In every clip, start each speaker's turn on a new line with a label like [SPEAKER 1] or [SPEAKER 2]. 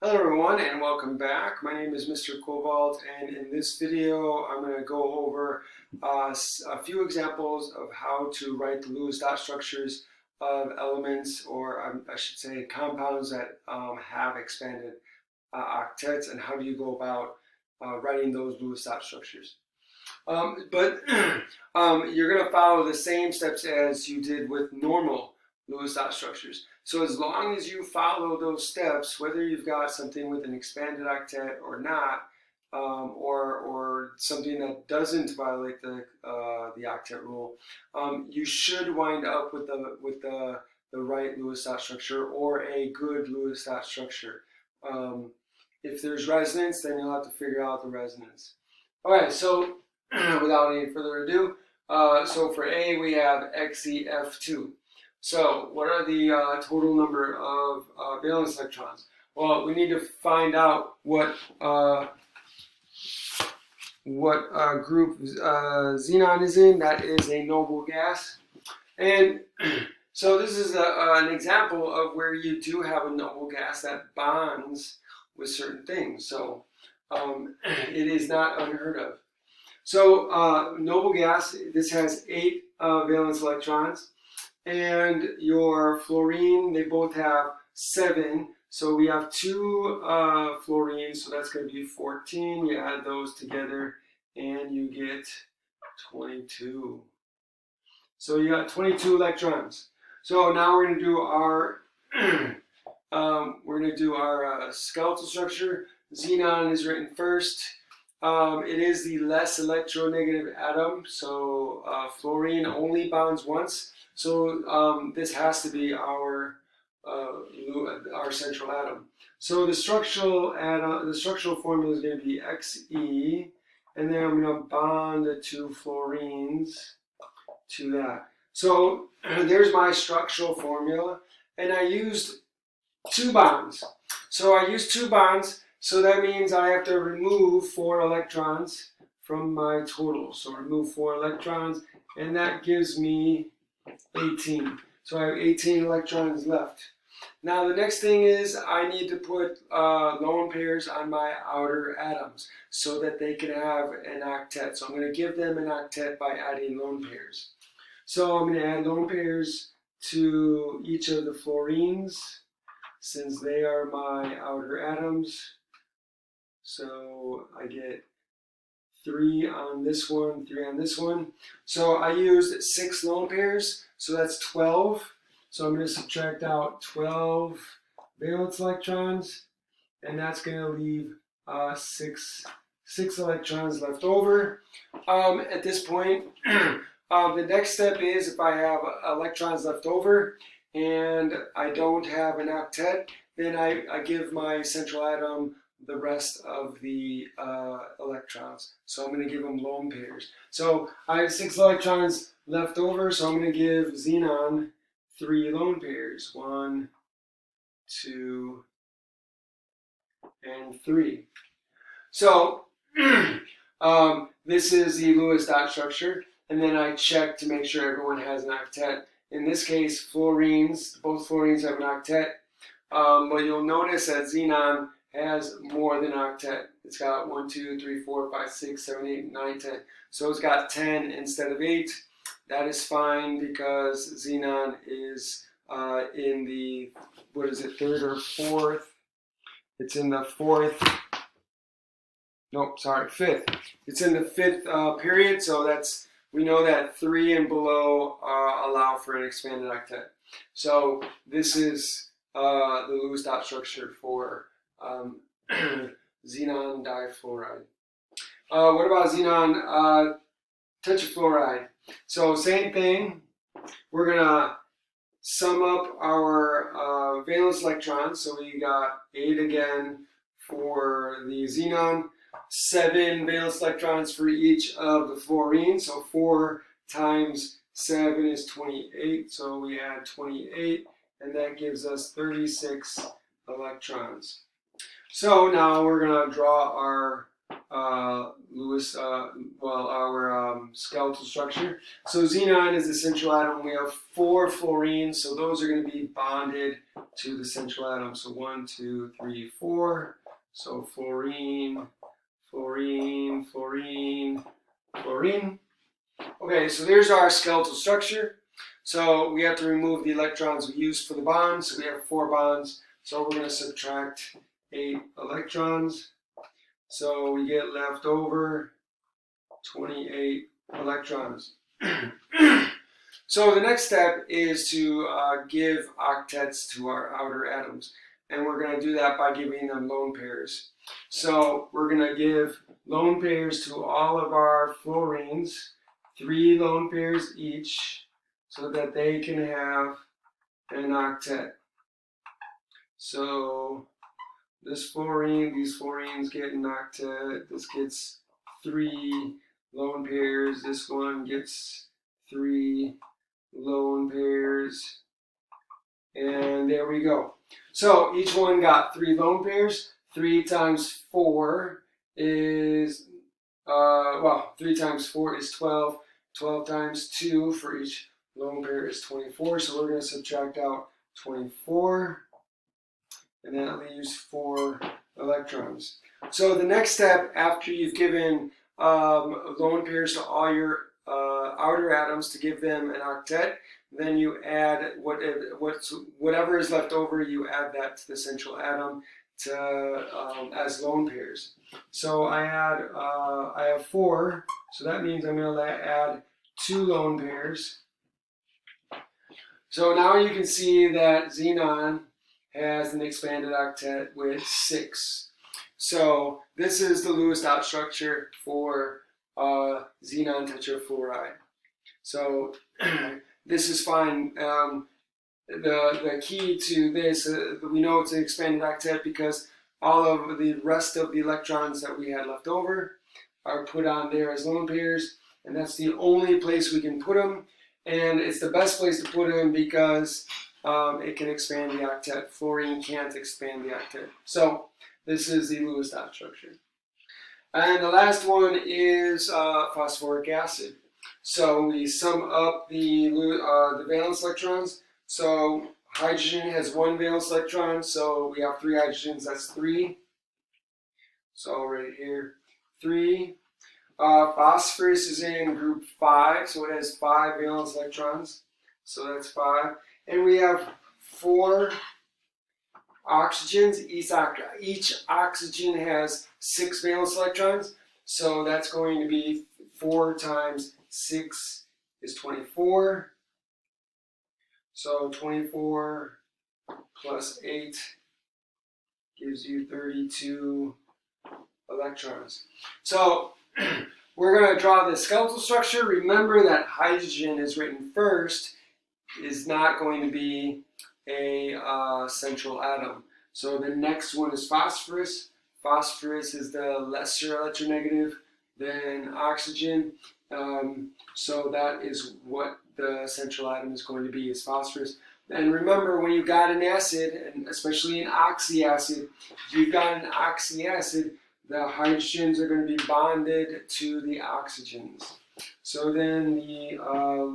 [SPEAKER 1] Hello everyone and welcome back. My name is Mr. Cobalt, and in this video I'm going to go over a few examples of how to write the Lewis dot structures of elements, or I should say compounds that have expanded octets, and how do you go about writing those Lewis dot structures. But you're going to follow the same steps as you did with normal Lewis dot structures. So as long as you follow those steps, whether you've got something with an expanded octet or not, or something that doesn't violate the octet rule, you should wind up with the right Lewis dot structure, or a good Lewis dot structure. If there's resonance, then you'll have to figure out the resonance. All right, so without any further ado, so for A we have XeF2. So what are the total number of valence electrons? Well, we need to find out what group xenon is in. That is a noble gas. And so this is an example of where you do have a noble gas that bonds with certain things. So it is not unheard of. So noble gas, this has 8 valence electrons. And your fluorine, they both have 7. So we have 2 fluorines, so that's going to be 14. You add those together and you get 22. So you got 22 electrons. So now we're going to do our skeletal structure. Xenon is written first. It is the less electronegative atom, so fluorine only bonds once. So this has to be our central atom. So the structural formula is going to be Xe, and then I'm going to bond the 2 fluorines to that. So there's my structural formula, and I used 2 bonds. So I used 2 bonds, so that means I have to remove 4 electrons from my total. So remove 4 electrons, and that gives me 18. So I have 18 electrons left. Now the next thing is I need to put lone pairs on my outer atoms so that they can have an octet. So I'm going to give them an octet by adding lone pairs. So I'm going to add lone pairs to each of the fluorines, since they are my outer atoms. So I get 3 on this one, 3 on this one. So I used 6 lone pairs, so that's 12. So I'm going to subtract out 12 valence electrons, and that's going to leave 6 electrons left over. At this point, the next step is, if I have electrons left over and I don't have an octet, then I give my central atom the rest of the electrons. So I'm going to give them lone pairs. So I have 6 electrons left over, so I'm going to give xenon 3 lone pairs. 1, 2, and 3. So this is the Lewis dot structure, and then I check to make sure everyone has an octet. In this case, fluorines, both fluorines have an octet, but you'll notice that xenon has more than an octet. It's got 1, 2, 3, 4, 5, 6, 7, 8, 9, 10. So it's got 10 instead of 8. That is fine because xenon is in the, what is it, 3rd or 4th? It's in the 4th. Nope, sorry, 5th. It's in the 5th period, so that's, we know that 3 and below allow for an expanded octet. So this is the Lewis dot structure for xenon difluoride. What about xenon tetrafluoride? So same thing. We're going to sum up our valence electrons. So we got 8 again for the xenon, 7 valence electrons for each of the fluorines. So 4 times 7 is 28. So we add 28, and that gives us 36 electrons. So now we're going to draw our our skeletal structure. So xenon is the central atom. We have 4 fluorines, so those are going to be bonded to the central atom. So 1, 2, 3, 4. So fluorine, fluorine, fluorine, fluorine. Okay, so there's our skeletal structure. So we have to remove the electrons we used for the bonds. So we have 4 bonds. So we're going to subtract 8 electrons. So we get left over 28 electrons. So the next step is to give octets to our outer atoms. And we're going to do that by giving them lone pairs. So we're going to give lone pairs to all of our fluorines, 3 lone pairs each, so that they can have an octet. So this fluorine, these fluorines get an octet. This gets 3 lone pairs. This one gets 3 lone pairs. And there we go. So each one got 3 lone pairs. 3 times 4 is, 3 times 4 is 12. 12 times 2 for each lone pair is 24. So we're going to subtract out 24. And that leaves 4 electrons. So the next step, after you've given lone pairs to all your outer atoms to give them an octet, then you add whatever is left over, you add that to the central atom as lone pairs. So I have 4, so that means I'm going to add 2 lone pairs. So now you can see that xenon has an expanded octet with 6. So this is the Lewis dot structure for xenon tetrafluoride. So this is fine. The key to this, we know it's an expanded octet because all of the rest of the electrons that we had left over are put on there as lone pairs, and that's the only place we can put them. And it's the best place to put them because it can expand the octet. Fluorine can't expand the octet. So this is the Lewis dot structure. And the last one is phosphoric acid. So we sum up the valence electrons. So hydrogen has 1 valence electron, so we have 3 hydrogens, that's 3. So right here, 3. Phosphorus is in group 5, so it has 5 valence electrons, so that's 5. And we have 4 oxygens. Each oxygen has 6 valence electrons, so that's going to be 4 times 6 is 24. So 24 plus 8 gives you 32 electrons. So we're going to draw the skeletal structure. Remember that hydrogen is written first, is not going to be a central atom. So the next one is phosphorus. Phosphorus is the lesser electronegative than oxygen. So that is what the central atom is going to be, is phosphorus. And remember, when you've got an acid, and especially an oxyacid, if you've got an oxyacid, the hydrogens are going to be bonded to the oxygens. So then the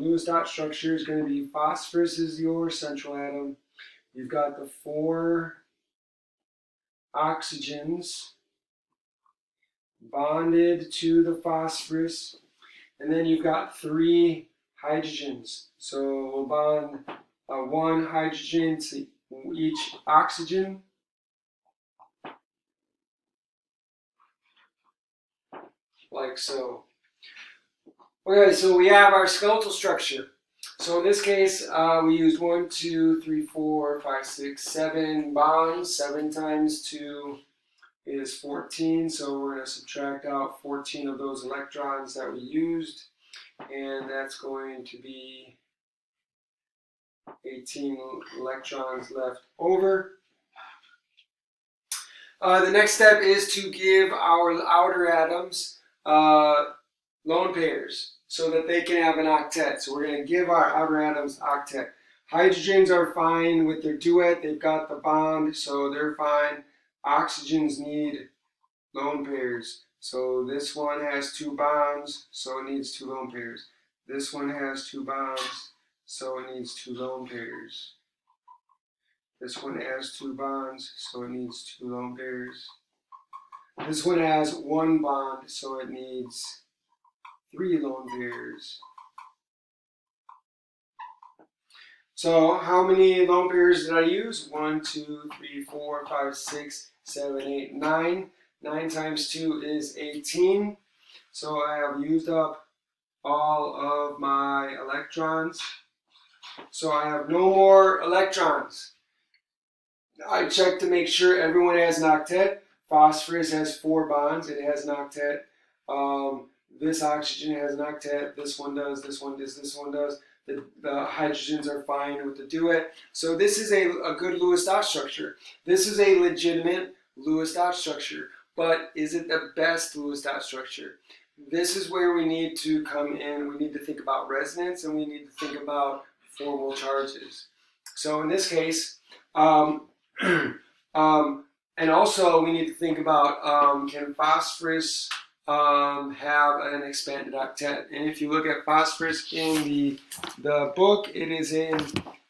[SPEAKER 1] Lewis dot structure is going to be phosphorus is your central atom. You've got the 4 oxygens bonded to the phosphorus. And then you've got 3 hydrogens. So we'll bond 1 hydrogen to each oxygen. Like so. Okay, so we have our skeletal structure. So in this case, we used 1, 2, 3, 4, 5, 6, 7 bonds. 7 times 2 is 14. So we're going to subtract out 14 of those electrons that we used. And that's going to be 18 electrons left over. The next step is to give our outer atoms lone pairs so that they can have an octet. So we're going to give our outer atoms octet. Hydrogens are fine with their duet. They've got the bond, so they're fine. Oxygens need lone pairs. So this one has 2 bonds, so it needs 2 lone pairs. This one has 2 bonds, so it needs 2 lone pairs. This one has 2 bonds, so it needs 2 lone pairs. This one has 1 bond, so it needs 3 lone pairs. So how many lone pairs did I use? 1, 2, 3, 4, 5, 6, 7, 8, 9. 9 times 2 is 18. So I have used up all of my electrons. So I have no more electrons. I checked to make sure everyone has an octet. Phosphorus has 4 bonds. It has an octet. This oxygen has an octet. This one does. This one does. This one does. The hydrogens are fine with the duet. So this is a good Lewis-Dot structure. This is a legitimate Lewis-Dot structure. But is it the best Lewis-Dot structure? This is where we need to come in. We need to think about resonance, and we need to think about formal charges. So in this case, and also we need to think about can phosphorus have an expanded octet. And if you look at phosphorus in the book, it is in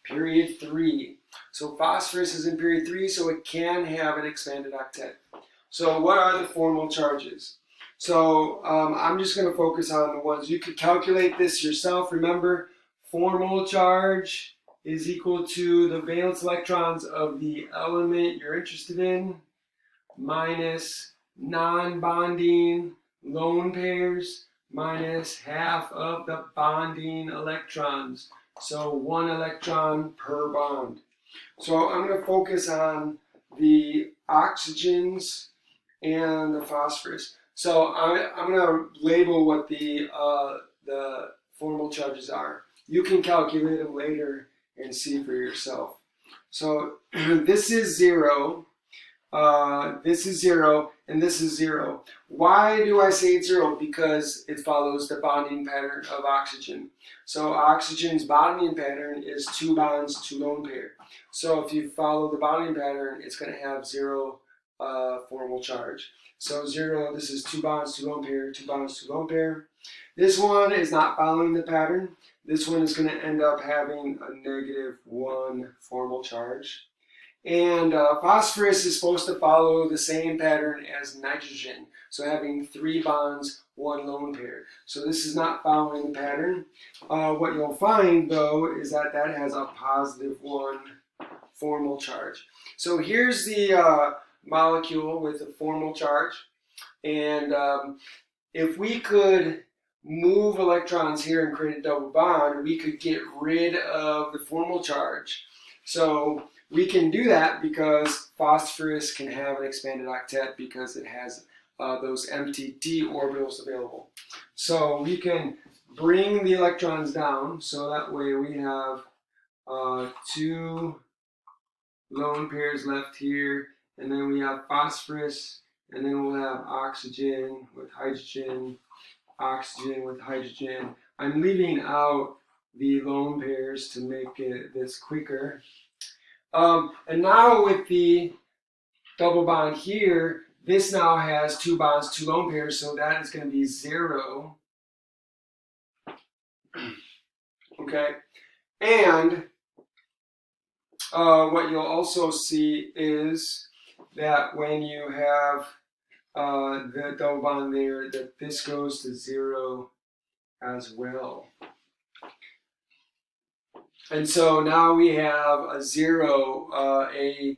[SPEAKER 1] period 3. So phosphorus is in period 3, so it can have an expanded octet. So what are the formal charges? So I'm just going to focus on the ones. You could calculate this yourself. Remember, formal charge is equal to the valence electrons of the element you're interested in minus non-bonding lone pairs minus half of the bonding electrons. So 1 electron per bond. So I'm going to focus on the oxygens and the phosphorus. So I'm going to label what the formal charges are. You can calculate them later and see for yourself. So this is 0, this is 0, and this is 0. Why do I say it's 0? Because it follows the bonding pattern of oxygen. So oxygen's bonding pattern is 2 bonds, 2 lone pair. So if you follow the bonding pattern, it's going to have 0 formal charge. So 0, this is 2 bonds, 2 lone pair, 2 bonds, 2 lone pair. This one is not following the pattern. This one is going to end up having a -1 formal charge. And phosphorus is supposed to follow the same pattern as nitrogen. So having 3 bonds, 1 lone pair. So this is not following the pattern. What you'll find though is that that has a +1 formal charge. So here's the molecule with a formal charge. And if we could move electrons here and create a double bond, we could get rid of the formal charge. So we can do that because phosphorus can have an expanded octet because it has those empty d orbitals available. So we can bring the electrons down, so that way we have 2 lone pairs left here, and then we have phosphorus, and then we'll have oxygen with hydrogen, oxygen with hydrogen. I'm leaving out the lone pairs to make this quicker. And now with the double bond here, this now has 2 bonds, 2 lone pairs, so that is going to be 0. Okay, and what you'll also see is that when you have the double bond there, that this goes to 0 as well. And so now we have a 0, a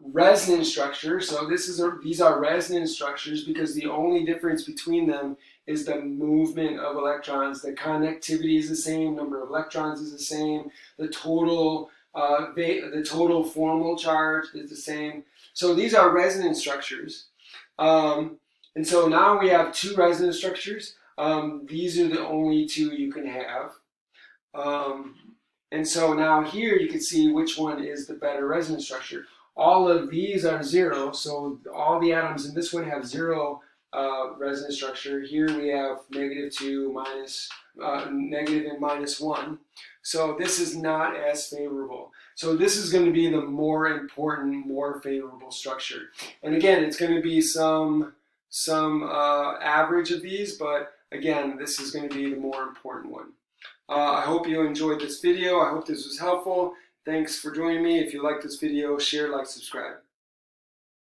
[SPEAKER 1] resonance structure. So these are resonance structures because the only difference between them is the movement of electrons. The connectivity is the same, number of electrons is the same, the total formal charge is the same. So these are resonance structures. And so now we have 2 resonance structures. These are the only 2 you can have. And so now here you can see which one is the better resonance structure. All of these are 0, so all the atoms in this one have 0 resonance structure. Here we have -2, negative and -1. So this is not as favorable. So this is going to be the more important, more favorable structure. And again, it's going to be some average of these, but again, this is going to be the more important one. I hope you enjoyed this video. I hope this was helpful. Thanks for joining me. If you like this video, share, like, subscribe.